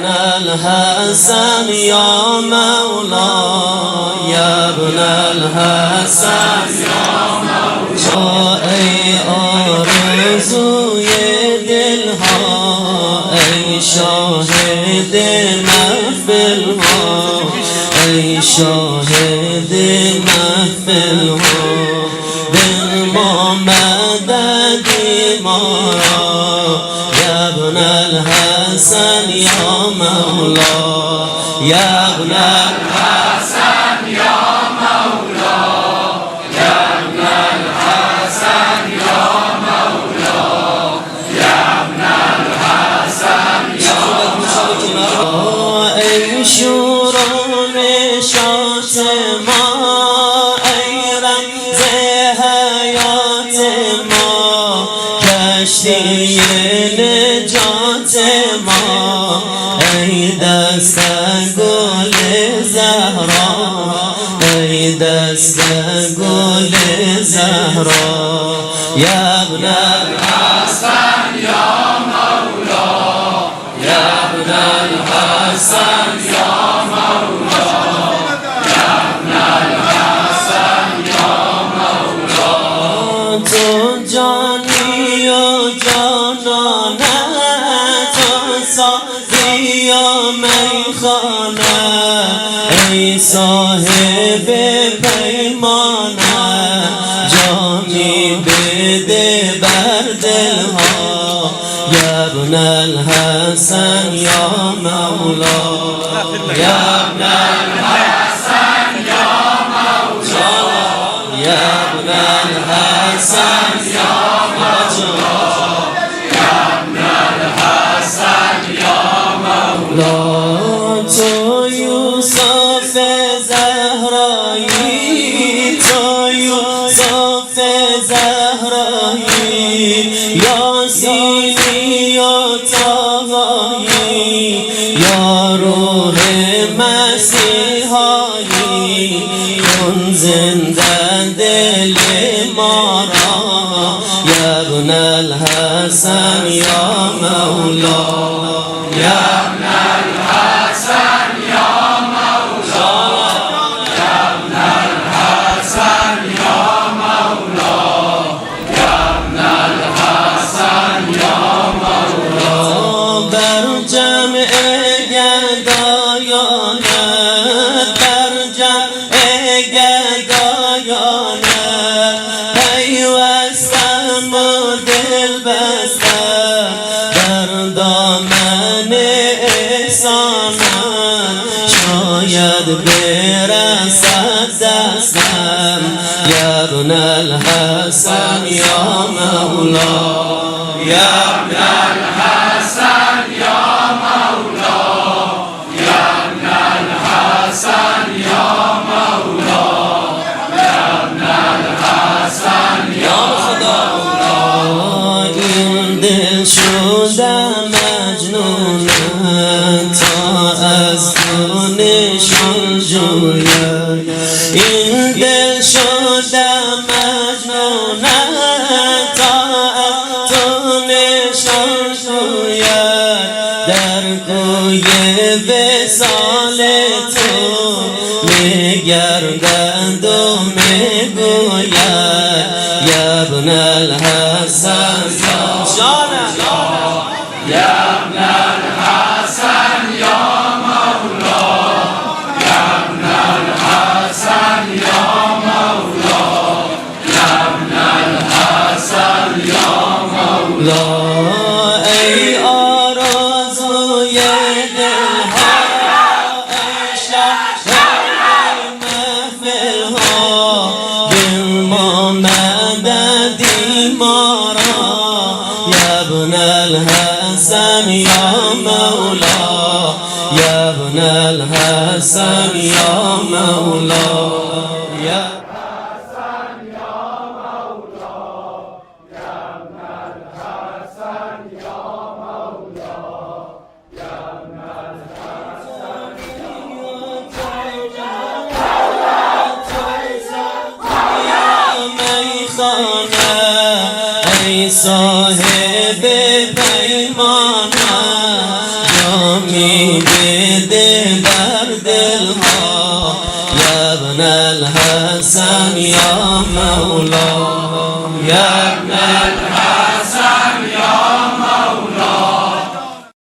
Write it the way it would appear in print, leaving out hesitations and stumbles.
الحسن یا مولا یا ابن الحسن یا مولا ای آرزوی دلها ای شاهد محفل ها ای شاهد محفل ها دل ما مددی ما یا ابن الحسن یا مولا یا ابن الحسن یا مولا یا ابن الحسن یا مولا یا ابن الحسن یا مولا ای شوران شات ما ای رمز حیات ما کشتی نجات ما ای دست گل زهرا ای دست گل زهرا یا ابن الحسن یا مولا یا ابن الحسن یا مولا یا ابن الحسن یا مولا تو جانی و جانانه تو ساقی و میخانه ای صاحب پیمانه جامی بده بر دلها یا ابن الحسن یا مولا یا ابن الحسن یا مولا یا ابن الحسن یا مولا یا ابن الحسن یا مولا تو یوسف زهرایی تو یوسف زهرایی یاسینی و طاهایی یا روح مسیحایی کن زنده دل ما را یا ابن الحسن یا مولا یا ابن الحسن یا مولا یا ابن الحسن یا مولا یا ابن الحسن یا مولا بر جمع گدایانه بر جمع گدایانه پیوستم و دل بستم در دامن احسانم شاید برسد دستم یا ابن الحسن یا مولا یا ابن الحسن یا مولا یا ابن الحسن یا مولا یا ابن الحسن یا مولا این دل شده مجنون تا از تو نشان جوید این دل شده مجنون تا از تو نشان جوید در کوی وصال تو میگردند و میگوید یا ابن الحسن یا ابن الحسن یا مولا یا ابن الحسن یا مولا یا ابن الحسن یا مولا ای آرزوی دلها ای شاهد محفل ها دل ما مددی ما را یا ابن الحسن یا مولا یا ابن الحسن یا مولا یا ای صاحب پیمانه میده بر دلها یا ابن الحسن یا مولا یا ابن